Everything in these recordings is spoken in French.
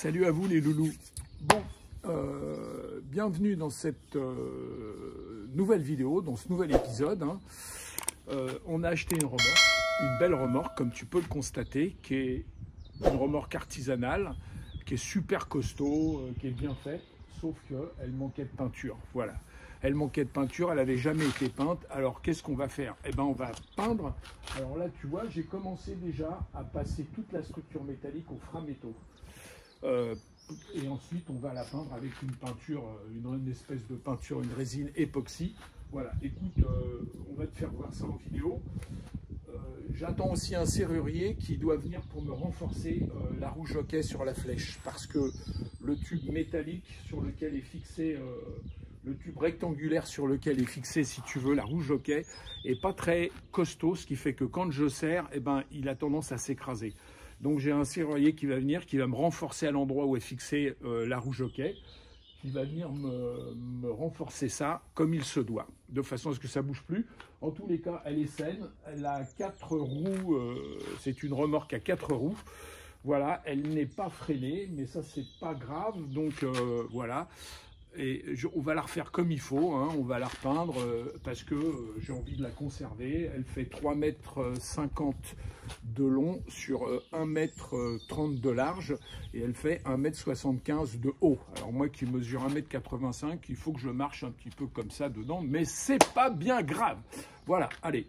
Salut à vous les loulous. Bon, bienvenue dans cette nouvelle vidéo, dans ce nouvel épisode. On a acheté une remorque, une belle remorque comme tu peux le constater, qui est une remorque artisanale, qui est super costaud, qui est bien faite, sauf qu'elle manquait de peinture. Voilà, elle manquait de peinture, elle n'avait jamais été peinte. Alors qu'est-ce qu'on va faire? Eh ben on va peindre. Alors là tu vois, j'ai commencé déjà à passer toute la structure métallique au framéto. Et ensuite on va la peindre avec une peinture, une espèce de peinture, une résine époxy. Voilà, écoute, on va te faire voir ça en vidéo. J'attends aussi un serrurier qui doit venir pour me renforcer la roue jockey sur la flèche, parce que le tube métallique sur lequel est fixé, le tube rectangulaire sur lequel est fixé, si tu veux, la roue jockey, est pas très costaud, ce qui fait que quand je serre, eh ben, il a tendance à s'écraser. Donc j'ai un serrurier qui va venir, qui va me renforcer à l'endroit où est fixée la roue jockey, qui va venir me renforcer ça comme il se doit, de façon à ce que ça ne bouge plus. En tous les cas, elle est saine, elle a 4 roues, c'est une remorque à 4 roues. Voilà, elle n'est pas freinée, mais ça c'est pas grave, donc voilà. Et on va la refaire comme il faut, hein, on va la repeindre parce que j'ai envie de la conserver. Elle fait 3,50 m de long sur 1,30 m de large et elle fait 1,75 m de haut. Alors moi qui mesure 1,85 m, il faut que je marche un petit peu comme ça dedans, mais c'est pas bien grave. Voilà, allez,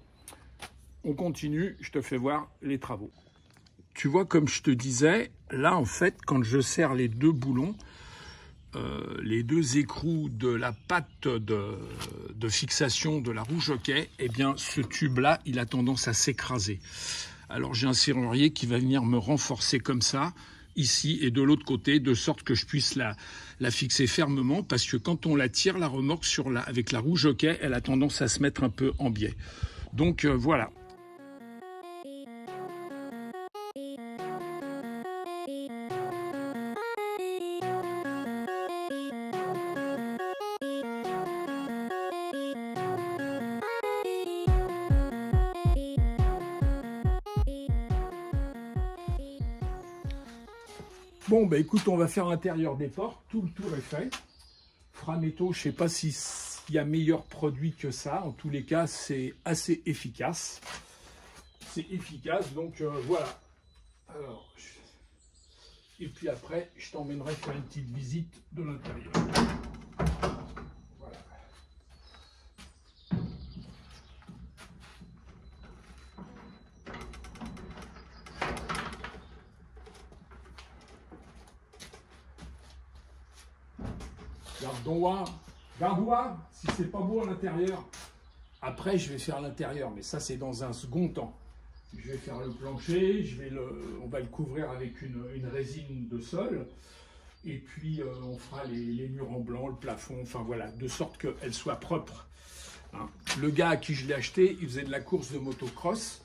on continue, je te fais voir les travaux. Tu vois, comme je te disais, là en fait, quand je serre les deux boulons, les deux écrous de la patte de fixation de la roue jockey, eh bien ce tube-là, il a tendance à s'écraser. Alors j'ai un serrurier qui va venir me renforcer comme ça, ici et de l'autre côté, de sorte que je puisse la fixer fermement, parce que quand on la tire, la remorque avec la roue jockey, elle a tendance à se mettre un peu en biais. Donc voilà. Bon, bah écoute, on va faire l'intérieur des portes, tout le tour est fait. Framéto, je ne sais pas s'il y a meilleur produit que ça, en tous les cas, c'est assez efficace. C'est efficace, donc voilà. Alors, et puis après, je t'emmènerai faire une petite visite de l'intérieur. Voilà. Garde-toi, si c'est pas beau à l'intérieur. Après, je vais faire l'intérieur, mais ça, c'est dans un second temps. Je vais faire le plancher, on va le couvrir avec une résine de sol. Et puis, on fera les murs en blanc, le plafond, enfin voilà, de sorte qu'elle soit propre. Hein. Le gars à qui je l'ai acheté, il faisait de la course de motocross.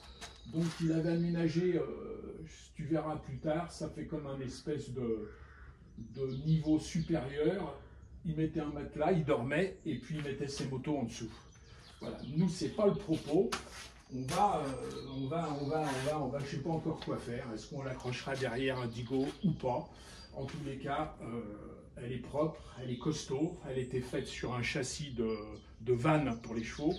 Donc, il avait aménagé, tu verras plus tard, ça fait comme un espèce de niveau supérieur. Il mettait un matelas, il dormait et puis il mettait ses motos en dessous. Voilà. Nous, c'est pas le propos. On va, je sais pas encore quoi faire. Est-ce qu'on l'accrochera derrière un digo ou pas? En tous les cas, elle est propre, elle est costaud. Elle était faite sur un châssis de vanne pour les chevaux.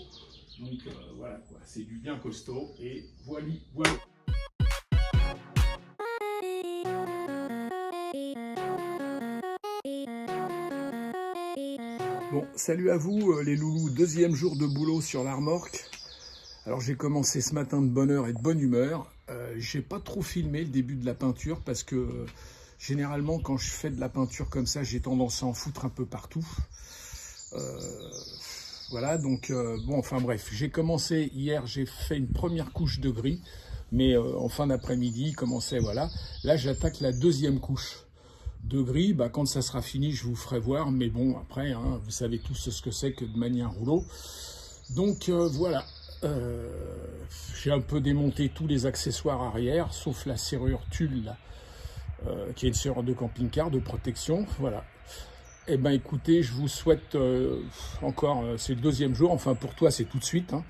Donc voilà, c'est du bien costaud. Et voilà. Bon, salut à vous les loulous, deuxième jour de boulot sur la remorque. Alors j'ai commencé ce matin de bonne heure et de bonne humeur. J'ai pas trop filmé le début de la peinture parce que généralement quand je fais de la peinture comme ça, j'ai tendance à en foutre un peu partout. Voilà, donc bon, enfin bref, j'ai commencé hier, j'ai fait une première couche de gris, mais en fin d'après-midi, commençait, voilà. Là j'attaque la deuxième couche de gris, bah, quand ça sera fini, je vous ferai voir, mais bon, après, hein, vous savez tous ce que c'est que de manier un rouleau. Donc voilà, j'ai un peu démonté tous les accessoires arrière, sauf la serrure tulle, qui est une serrure de camping-car, de protection, voilà. Eh ben écoutez, je vous souhaite encore, c'est le deuxième jour, enfin pour toi c'est tout de suite, hein.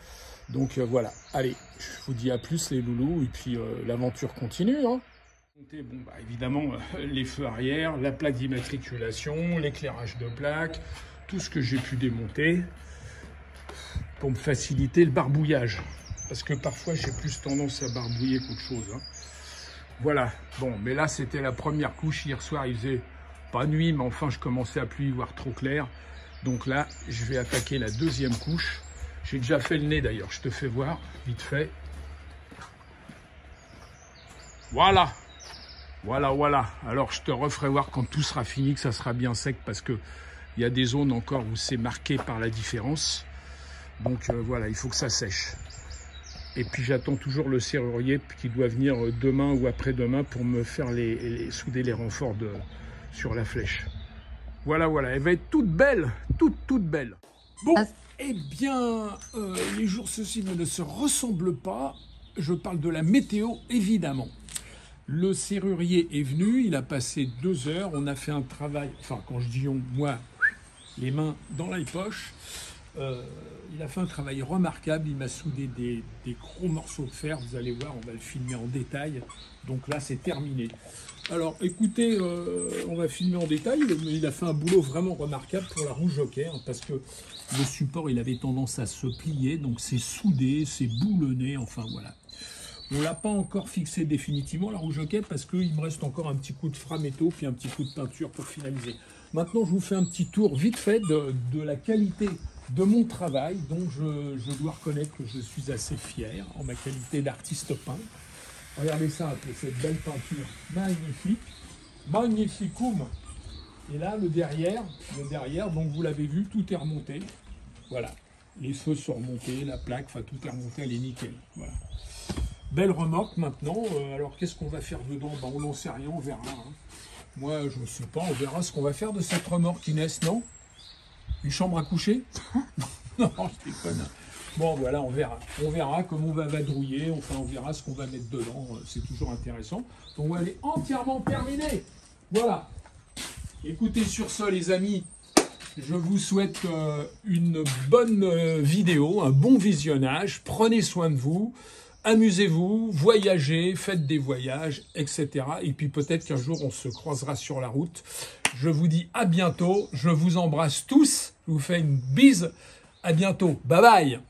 Donc voilà, allez, je vous dis à plus les loulous, et puis l'aventure continue, hein. Bon, bah, évidemment, les feux arrière, la plaque d'immatriculation, l'éclairage de plaque, tout ce que j'ai pu démonter pour me faciliter le barbouillage. Parce que parfois, j'ai plus tendance à barbouiller qu'autre chose. Hein. Voilà. Bon, mais là, c'était la première couche. Hier soir, il faisait pas nuit, mais enfin, je commençais à plus y voir trop clair. Donc là, je vais attaquer la deuxième couche. J'ai déjà fait le nez d'ailleurs. Je te fais voir, vite fait. Voilà. Voilà, voilà. Alors, je te referai voir quand tout sera fini, que ça sera bien sec, parce qu'il y a des zones encore où c'est marqué par la différence. Donc, voilà, il faut que ça sèche. Et puis, j'attends toujours le serrurier qui doit venir demain ou après-demain pour me faire souder les renforts sur la flèche. Voilà, voilà. Elle va être toute belle, toute belle. Bon, eh bien, les jours ceux-ci ne se ressemblent pas. Je parle de la météo, évidemment. Le serrurier est venu, il a passé 2 heures, on a fait un travail, enfin quand je dis on, moi, les mains dans les poches, il a fait un travail remarquable, il m'a soudé des gros morceaux de fer, vous allez voir, on va le filmer en détail, donc là c'est terminé. Alors écoutez, on va filmer en détail, il a fait un boulot vraiment remarquable pour la roue joker, parce que le support il avait tendance à se plier, donc c'est soudé, c'est boulonné, enfin voilà. On ne l'a pas encore fixé définitivement, la roue joker, parce qu'il me reste encore un petit coup de framéto, puis un petit coup de peinture pour finaliser. Maintenant, je vous fais un petit tour vite fait de la qualité de mon travail, dont je dois reconnaître que je suis assez fier en ma qualité d'artiste peintre. Regardez ça, cette belle peinture magnifique, magnificum. Et là, le derrière, donc vous l'avez vu, tout est remonté. Voilà, les feux sont remontés, la plaque, enfin tout est remonté, elle est nickel. Voilà. Belle remorque maintenant, alors qu'est-ce qu'on va faire dedans? Ben, on n'en sait rien, on verra. Hein. Moi, je ne sais pas, on verra ce qu'on va faire de cette remorque, Inès, non? Une chambre à coucher? Non, je déconne. Bon, voilà, on verra. On verra comment on va vadrouiller, enfin, on verra ce qu'on va mettre dedans, c'est toujours intéressant. Donc, elle est entièrement terminée. Voilà. Écoutez, sur ce, les amis, je vous souhaite une bonne vidéo, un bon visionnage. Prenez soin de vous. Amusez-vous, voyagez, faites des voyages, etc. Et puis peut-être qu'un jour, on se croisera sur la route. Je vous dis à bientôt. Je vous embrasse tous. Je vous fais une bise. À bientôt. Bye bye.